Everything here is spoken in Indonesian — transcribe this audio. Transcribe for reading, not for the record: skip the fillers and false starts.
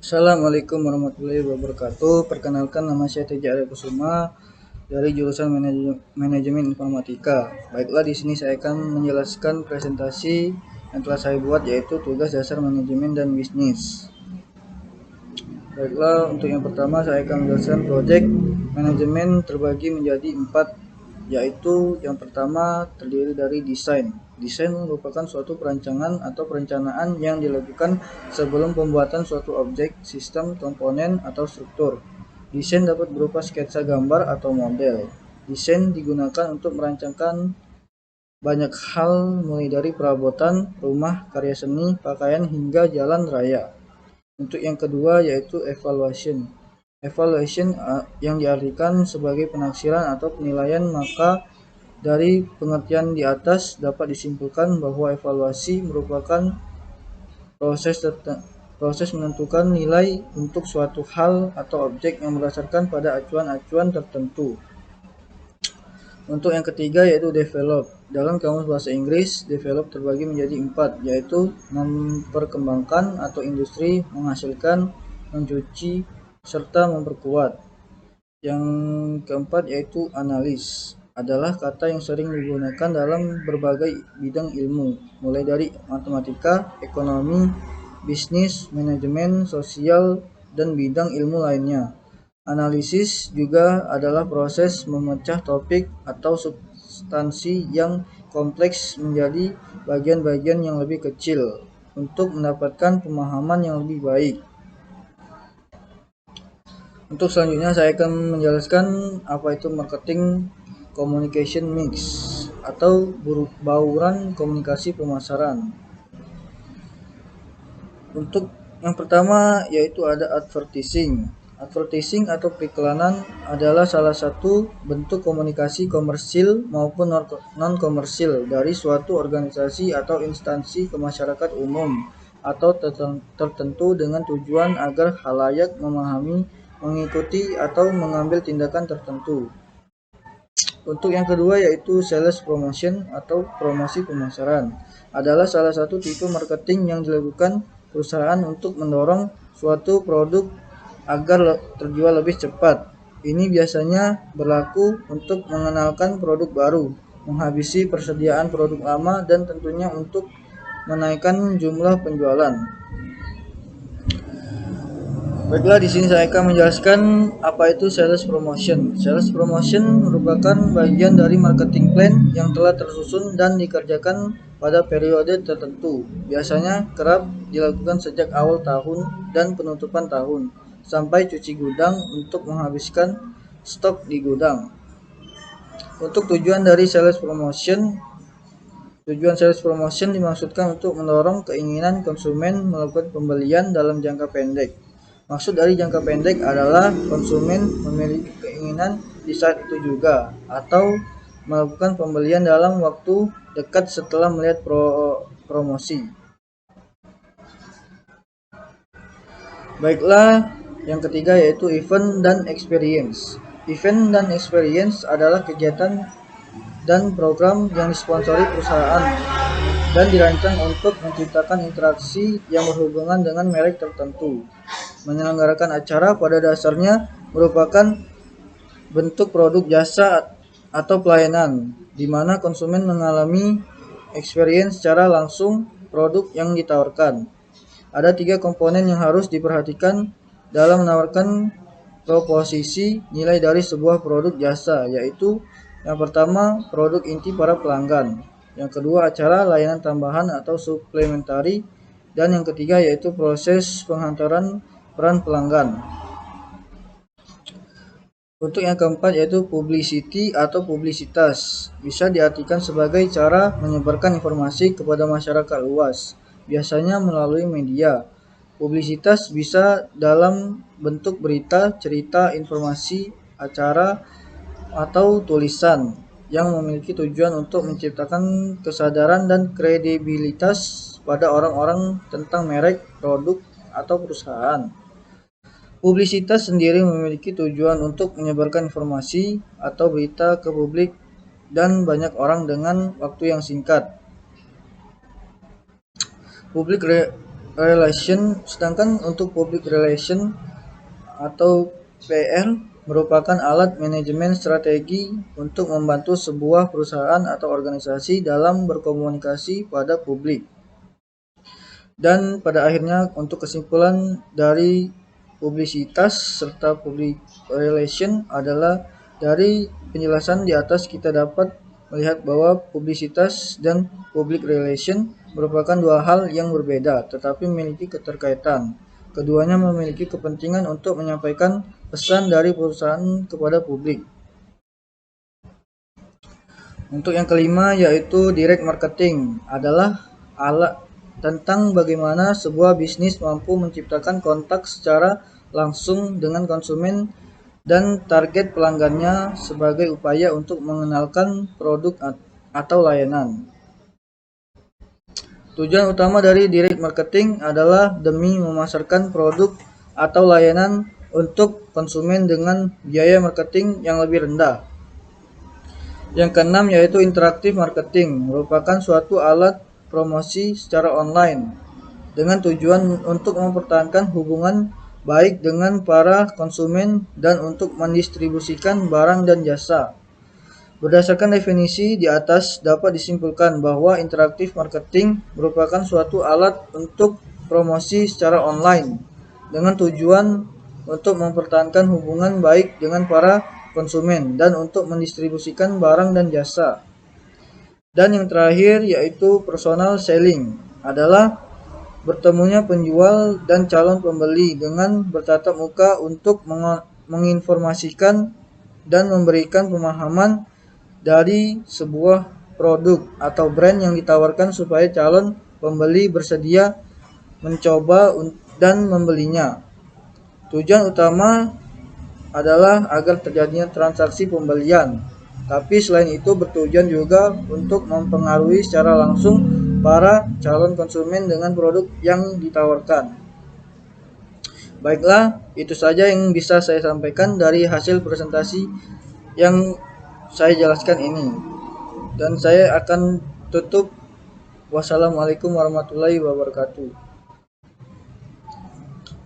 Assalamualaikum warahmatullahi wabarakatuh. Perkenalkan, nama saya Teja Arya Kusuma dari jurusan Manajemen Informatika. Baiklah, di sini saya akan menjelaskan presentasi yang telah saya buat, yaitu tugas dasar manajemen dan bisnis. Baiklah, untuk yang pertama saya akan menjelaskan proyek manajemen terbagi menjadi 4, yaitu yang pertama terdiri dari desain. Desain merupakan suatu perancangan atau perencanaan yang dilakukan sebelum pembuatan suatu objek, sistem, komponen, atau struktur. Desain dapat berupa sketsa gambar atau model. Desain digunakan untuk merancangkan banyak hal, mulai dari perabotan, rumah, karya seni, pakaian, hingga jalan raya. Untuk yang kedua yaitu evaluation. Evaluation yang diartikan sebagai penaksiran atau penilaian, maka dari pengertian di atas dapat disimpulkan bahwa evaluasi merupakan proses menentukan nilai untuk suatu hal atau objek yang berdasarkan pada acuan-acuan tertentu. Untuk yang ketiga yaitu develop. Dalam kamus bahasa Inggris, develop terbagi menjadi 4, yaitu memperkembangkan atau industri, menghasilkan, mencuci, serta memperkuat. Yang keempat yaitu analis. Adalah kata yang sering digunakan dalam berbagai bidang ilmu, mulai dari matematika, ekonomi, bisnis, manajemen, sosial, dan bidang ilmu lainnya. Analisis juga adalah proses memecah topik atau substansi yang kompleks menjadi bagian-bagian yang lebih kecil untuk mendapatkan pemahaman yang lebih baik. Untuk selanjutnya saya akan menjelaskan apa itu marketing communication mix atau bauran komunikasi pemasaran. Untuk yang pertama yaitu ada advertising. Advertising atau periklanan adalah salah satu bentuk komunikasi komersil maupun non-komersil dari suatu organisasi atau instansi ke masyarakat umum atau tertentu dengan tujuan agar khalayak memahami, mengikuti, atau mengambil tindakan tertentu. Untuk yang kedua yaitu sales promotion atau promosi pemasaran. Adalah salah satu tipe marketing yang dilakukan perusahaan untuk mendorong suatu produk agar terjual lebih cepat. Ini biasanya berlaku untuk mengenalkan produk baru, menghabisi persediaan produk lama, dan tentunya untuk menaikkan jumlah penjualan. Baiklah, di sini saya akan menjelaskan apa itu sales promotion. Sales promotion merupakan bagian dari marketing plan yang telah tersusun dan dikerjakan pada periode tertentu. Biasanya kerap dilakukan sejak awal tahun dan penutupan tahun, sampai cuci gudang untuk menghabiskan stok di gudang. Untuk tujuan sales promotion dimaksudkan untuk mendorong keinginan konsumen melakukan pembelian dalam jangka pendek. Maksud dari jangka pendek adalah konsumen memiliki keinginan di saat itu juga, atau melakukan pembelian dalam waktu dekat setelah melihat promosi. Baiklah, yang ketiga yaitu event dan experience. Event dan experience adalah kegiatan dan program yang disponsori perusahaan dan dirancang untuk menciptakan interaksi yang berhubungan dengan merek tertentu. Menyelenggarakan acara pada dasarnya merupakan bentuk produk, jasa, atau pelayanan di mana konsumen mengalami experience secara langsung produk yang ditawarkan. Ada 3 komponen yang harus diperhatikan dalam menawarkan proposisi nilai dari sebuah produk jasa, yaitu yang pertama produk inti para pelanggan, yang kedua acara layanan tambahan atau suplementari, dan yang ketiga yaitu proses penghantaran peran pelanggan. Untuk yang keempat yaitu publicity atau publisitas, bisa diartikan sebagai cara menyebarkan informasi kepada masyarakat luas, biasanya melalui media. Publisitas bisa dalam bentuk berita, cerita, informasi, acara, atau tulisan yang memiliki tujuan untuk menciptakan kesadaran dan kredibilitas pada orang-orang tentang merek, produk, atau perusahaan. Publisitas sendiri memiliki tujuan untuk menyebarkan informasi atau berita ke publik dan banyak orang dengan waktu yang singkat. Public relation, sedangkan untuk public relation atau PR merupakan alat manajemen strategi untuk membantu sebuah perusahaan atau organisasi dalam berkomunikasi pada publik. Dan pada akhirnya untuk kesimpulan dari publisitas serta public relation adalah dari penjelasan di atas kita dapat melihat bahwa publisitas dan public relation merupakan dua hal yang berbeda tetapi memiliki keterkaitan. Keduanya memiliki kepentingan untuk menyampaikan pesan dari perusahaan kepada publik. Untuk yang kelima yaitu direct marketing adalah alat tentang bagaimana sebuah bisnis mampu menciptakan kontak secara langsung dengan konsumen dan target pelanggannya sebagai upaya untuk mengenalkan produk atau layanan. Tujuan utama dari direct marketing adalah demi memasarkan produk atau layanan untuk konsumen dengan biaya marketing yang lebih rendah. Yang keenam yaitu interaktif marketing, merupakan suatu alat promosi secara online dengan tujuan untuk mempertahankan hubungan baik dengan para konsumen dan untuk mendistribusikan barang dan jasa. Berdasarkan definisi di atas dapat disimpulkan bahwa interaktif marketing merupakan suatu alat untuk promosi secara online dengan tujuan untuk mempertahankan hubungan baik dengan para konsumen dan untuk mendistribusikan barang dan jasa. Dan yang terakhir yaitu personal selling adalah bertemunya penjual dan calon pembeli dengan bertatap muka untuk menginformasikan dan memberikan pemahaman dari sebuah produk atau brand yang ditawarkan supaya calon pembeli bersedia mencoba dan membelinya. Tujuan utama adalah agar terjadinya transaksi pembelian, tapi selain itu bertujuan juga untuk mempengaruhi secara langsung para calon konsumen dengan produk yang ditawarkan. Baiklah, itu saja yang bisa saya sampaikan dari hasil presentasi yang saya jelaskan ini. Dan saya akan tutup. Wassalamualaikum warahmatullahi wabarakatuh.